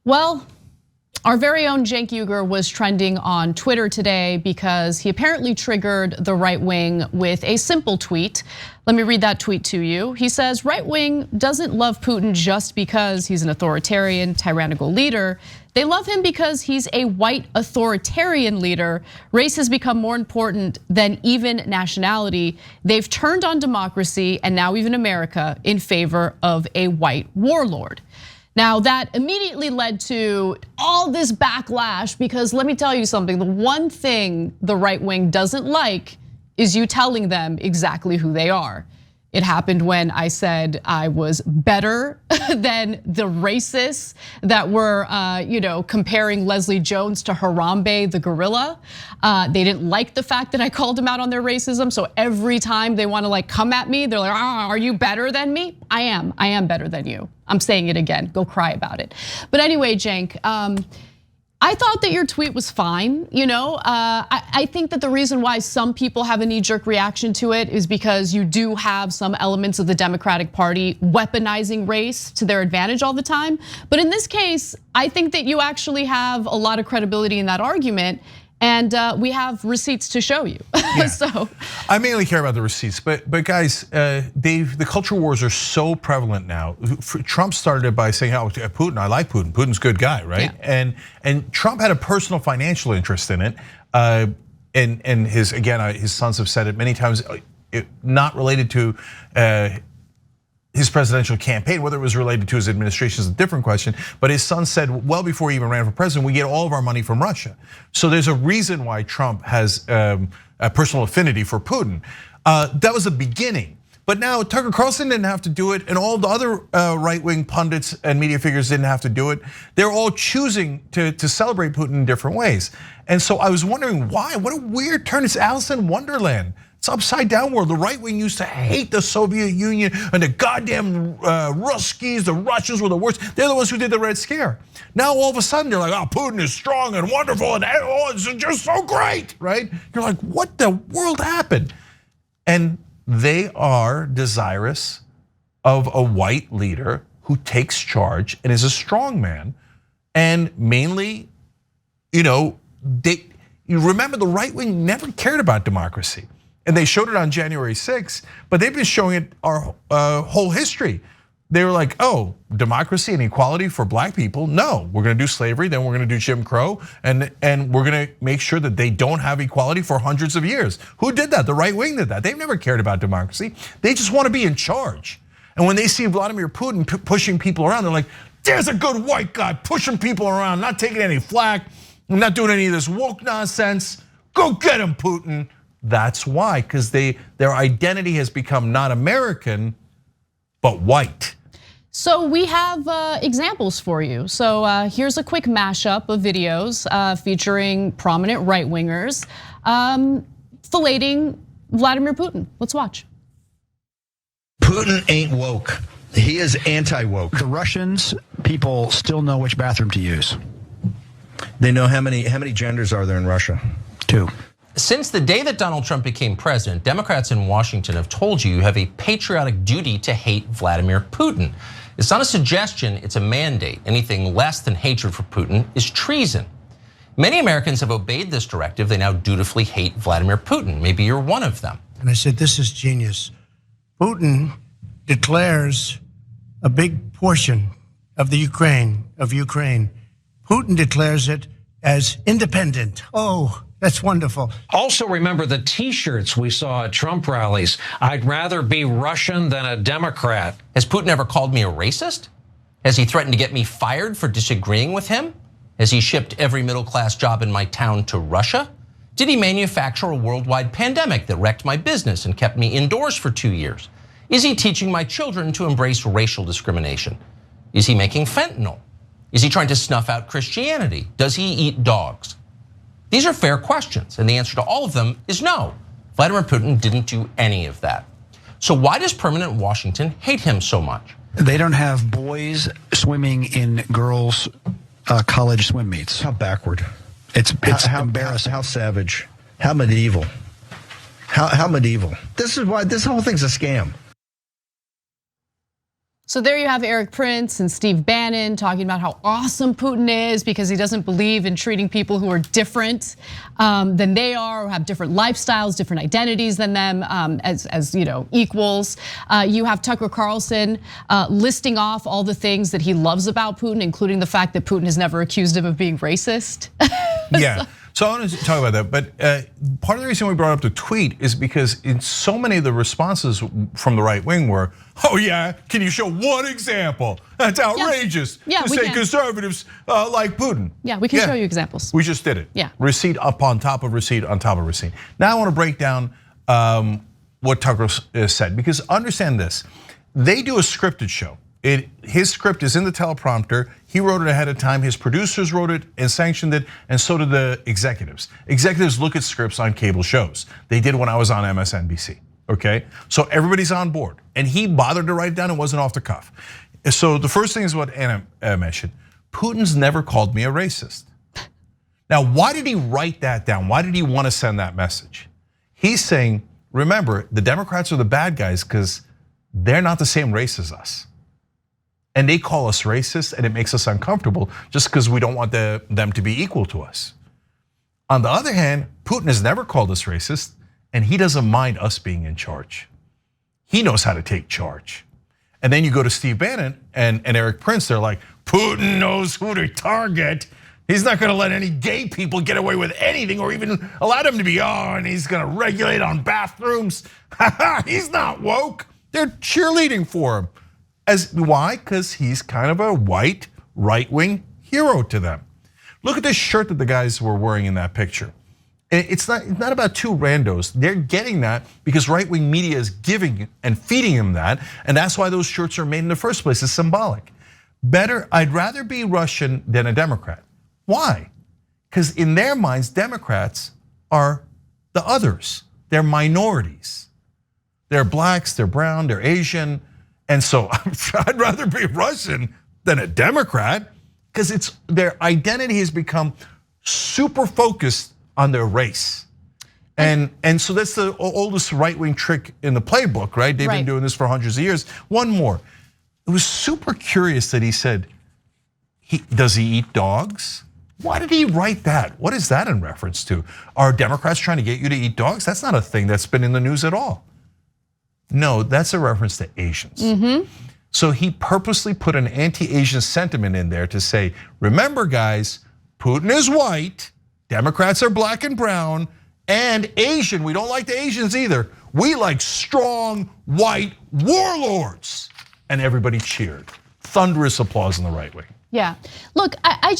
Well, our very own Cenk Uygur was trending on Twitter today because he apparently triggered the right wing with a simple tweet. Let me read that tweet to you. He says, right wing doesn't love Putin just because he's an authoritarian, tyrannical leader. They love him because he's a white authoritarian leader. Race has become more important than even nationality. They've turned on democracy and now even America in favor of a white warlord. Now that immediately led to all this backlash because let me tell you something, the one thing the right wing doesn't like is you telling them exactly who they are. It happened when I said I was better than the racists that were comparing Leslie Jones to Harambe the gorilla. They didn't like the fact that I called them out on their racism. So every time they want to come at me, they're like, are you better than me? I am better than you. I'm saying it again, go cry about it. But anyway, Cenk, I thought that your tweet was fine. I think that the reason why some people have a knee-jerk reaction to it is because you do have some elements of the Democratic Party weaponizing race to their advantage all the time. But in this case, I think that you actually have a lot of credibility in that argument. And we have receipts to show you. Yeah. So I mainly care about the receipts, but guys, the culture wars are so prevalent now. Trump started it by saying, "Oh, Putin, I like Putin. Putin's a good guy, right?" Yeah. And Trump had a personal financial interest in it, and his sons have said it many times, not related to his presidential campaign. Whether it was related to his administration is a different question, but his son said well before he even ran for president, we get all of our money from Russia. So there's a reason why Trump has a personal affinity for Putin. That was the beginning. But now Tucker Carlson didn't have to do it, and all the other right-wing pundits and media figures didn't have to do it. They're all choosing to celebrate Putin in different ways. And so I was wondering why, what a weird turn. It's Alice in Wonderland. It's upside down world. The right wing used to hate the Soviet Union and the goddamn Ruskies, the Russians were the worst. They're the ones who did the Red Scare. Now all of a sudden they're like, oh, Putin is strong and wonderful and oh, it's just so great, right? You're like, what the world happened? And they are desirous of a white leader who takes charge and is a strong man. And mainly, you remember the right wing never cared about democracy. And they showed it on January 6th, but they've been showing it our whole history. They were like, oh, democracy and equality for black people? No, we're gonna do slavery, then we're gonna do Jim Crow, and we're gonna make sure that they don't have equality for hundreds of years. Who did that? The right wing did that. They've never cared about democracy. They just wanna be in charge. And when they see Vladimir Putin pushing people around, they're like, there's a good white guy pushing people around, not taking any flack, not doing any of this woke nonsense. Go get him, Putin. That's why, because their identity has become not American, but white. So we have examples for you. So here's a quick mashup of videos featuring prominent right-wingers filleting Vladimir Putin. Let's watch. Putin ain't woke. He is anti-woke. The Russians, people still know which bathroom to use. They know how many genders are there in Russia? 2. Since the day that Donald Trump became president, Democrats in Washington have told you have a patriotic duty to hate Vladimir Putin. It's not a suggestion, it's a mandate. Anything less than hatred for Putin is treason. Many Americans have obeyed this directive. They now dutifully hate Vladimir Putin. Maybe you're one of them. And I said, this is genius. Putin declares a big portion of the Ukraine. Putin declares it as independent. Oh, that's wonderful. Also remember the t-shirts we saw at Trump rallies. I'd rather be Russian than a Democrat. Has Putin ever called me a racist? Has he threatened to get me fired for disagreeing with him? Has he shipped every middle-class job in my town to Russia? Did he manufacture a worldwide pandemic that wrecked my business and kept me indoors for 2 years? Is he teaching my children to embrace racial discrimination? Is he making fentanyl? Is he trying to snuff out Christianity? Does he eat dogs? These are fair questions, and the answer to all of them is no. Vladimir Putin didn't do any of that. So why does permanent Washington hate him so much? They don't have boys swimming in girls' college swim meets. How backward. It's embarrassing. How savage. How medieval. How medieval. This is why this whole thing's a scam. So there you have Erik Prince and Steve Bannon talking about how awesome Putin is because he doesn't believe in treating people who are different than they are, or have different lifestyles, different identities than them as equals. You have Tucker Carlson listing off all the things that he loves about Putin, including the fact that Putin has never accused him of being racist. Yeah. So I want to talk about that, but part of the reason we brought up the tweet is because in so many of the responses from the right wing were, oh yeah, can you show one example? That's outrageous to say conservatives like Putin. Yeah, we can show you examples. We just did it. Yeah. Receipt upon top of receipt on top of receipt. Now I want to break down what Tucker said, because understand this, they do a scripted show. His script is in the teleprompter. He wrote it ahead of time. His producers wrote it and sanctioned it, and so did the executives. Executives look at scripts on cable shows. They did when I was on MSNBC, okay? So everybody's on board. And he bothered to write it down, it wasn't off the cuff. So the first thing is what Anna mentioned. Putin's never called me a racist. Now, why did he write that down? Why did he want to send that message? He's saying, remember, the Democrats are the bad guys because they're not the same race as us. And they call us racist, and it makes us uncomfortable just because we don't want them to be equal to us. On the other hand, Putin has never called us racist, and he doesn't mind us being in charge. He knows how to take charge. And then you go to Steve Bannon and Erik Prince, they're like, Putin knows who to target. He's not gonna let any gay people get away with anything or even allow them to be, and he's gonna regulate on bathrooms. He's not woke. They're cheerleading for him. Why? Because he's kind of a white right-wing hero to them. Look at this shirt that the guys were wearing in that picture. It's not about two randos. They're getting that because right-wing media is giving and feeding him that, and that's why those shirts are made in the first place. It's symbolic. I'd rather be Russian than a Democrat. Why? Because in their minds, Democrats are the others. They're minorities. They're blacks, they're brown, they're Asian. And so I'd rather be Russian than a Democrat because their identity has become super focused on their race. And so that's the oldest right-wing trick in the playbook, right? They've been doing this for hundreds of years. One more. It was super curious that he said, does he eat dogs? Why did he write that? What is that in reference to? Are Democrats trying to get you to eat dogs? That's not a thing that's been in the news at all. No, that's a reference to Asians. So he purposely put an anti-Asian sentiment in there to say, remember guys, Putin is white, Democrats are black and brown, and Asian, we don't like the Asians either. We like strong white warlords. And everybody cheered. Thunderous applause in the right wing. Yeah, look, I'm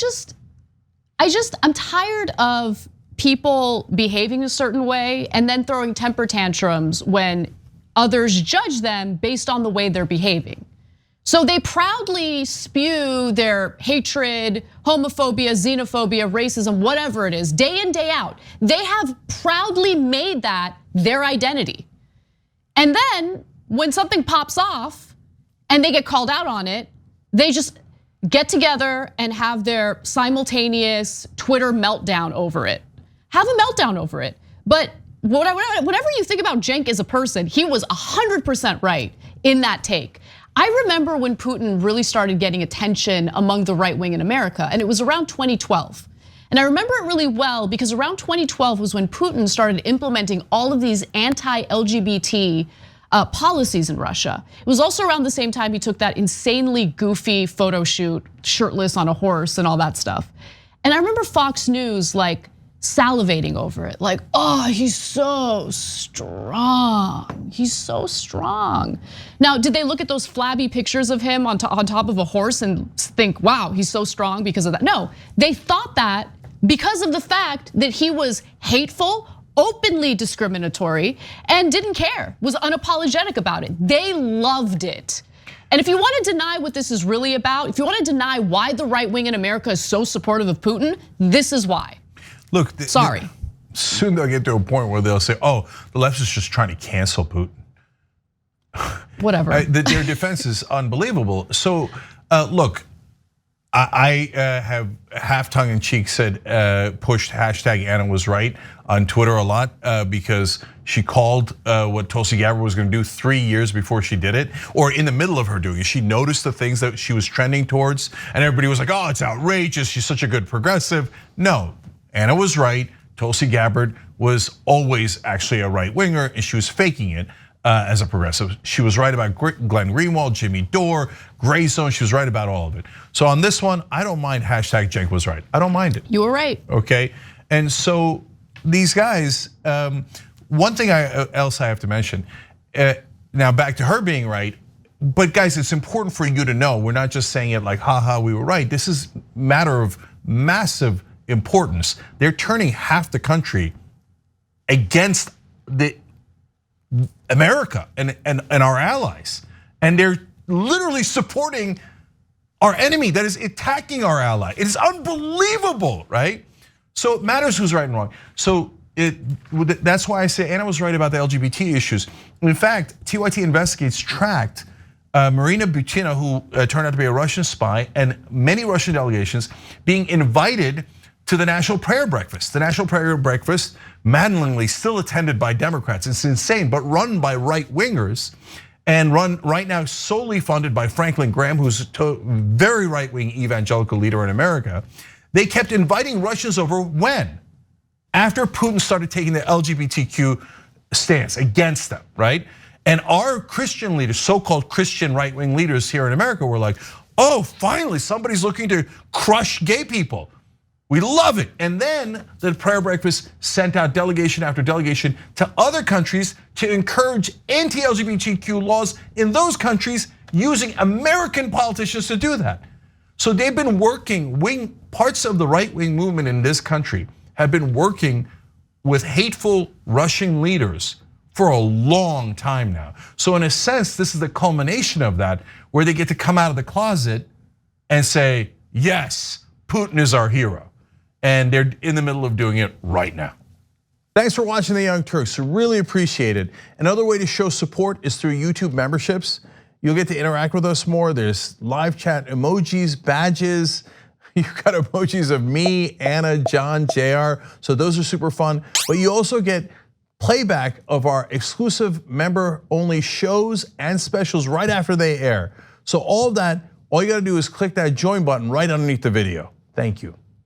tired of people behaving a certain way and then throwing temper tantrums when others judge them based on the way they're behaving. So they proudly spew their hatred, homophobia, xenophobia, racism, whatever it is, day in, day out. They have proudly made that their identity. And then when something pops off and they get called out on it, they just get together and have their simultaneous Twitter meltdown over it. Have a meltdown over it. But whatever you think about Cenk as a person, he was 100% right in that take. I remember when Putin really started getting attention among the right wing in America, and it was around 2012. And I remember it really well because around 2012 was when Putin started implementing all of these anti-LGBT policies in Russia. It was also around the same time he took that insanely goofy photo shoot, shirtless on a horse and all that stuff. And I remember Fox News like salivating over it, like, oh, he's so strong. He's so strong. Now, did they look at those flabby pictures of him on top of a horse and think, wow, he's so strong because of that? No, they thought that because of the fact that he was hateful, openly discriminatory, and didn't care, was unapologetic about it. They loved it. And if you want to deny what this is really about, if you want to deny why the right wing in America is so supportive of Putin, this is why. Look, sorry. Soon they'll get to a point where they'll say, oh, the left is just trying to cancel Putin. Whatever. Their defense is unbelievable. So look, I have half tongue in cheek said pushed hashtag Anna was right on Twitter a lot because she called what Tulsi Gabbard was going to do 3 years before she did it, or in the middle of her doing it. She noticed the things that she was trending towards, and everybody was like, "Oh, it's outrageous. She's such a good progressive." No, Anna was right. Tulsi Gabbard was always actually a right winger, and she was faking it as a progressive. She was right about Glenn Greenwald, Jimmy Dore, Gray Zone. She was right about all of it. So on this one, I don't mind hashtag Cenk was right. I don't mind it. You were right. Okay, and so these guys. One thing else I have to mention. Now back to her being right. But guys, it's important for you to know we're not just saying it like, haha, we were right. This is a matter of massive importance. They're turning half the country against America and our allies. And they're literally supporting our enemy that is attacking our ally. It is unbelievable, right? So it matters who's right and wrong. So that's why I say Anna was right about the LGBT issues. In fact, TYT Investigates tracked Marina Butina, who turned out to be a Russian spy, and many Russian delegations being invited to the National Prayer Breakfast. The National Prayer Breakfast, maddeningly still attended by Democrats. It's insane, but run by right wingers and run right now solely funded by Franklin Graham, who's a very right-wing evangelical leader in America. They kept inviting Russians over when? After Putin started taking the LGBTQ stance against them, right? And our Christian leaders, so-called Christian right-wing leaders here in America were like, oh, finally somebody's looking to crush gay people. We love it. And then the prayer breakfast sent out delegation after delegation to other countries to encourage anti-LGBTQ laws in those countries using American politicians to do that. So they've been working, parts of the right-wing movement in this country have been working with hateful Russian leaders for a long time now. So in a sense, this is the culmination of that, where they get to come out of the closet and say, yes, Putin is our hero. And they're in the middle of doing it right now. Thanks for watching The Young Turks, really appreciate it. Another way to show support is through YouTube memberships. You'll get to interact with us more. There's live chat emojis, badges. You've got emojis of me, Anna, John, JR, so those are super fun. But you also get playback of our exclusive member-only shows and specials right after they air. So all of that, all you gotta do is click that join button right underneath the video. Thank you.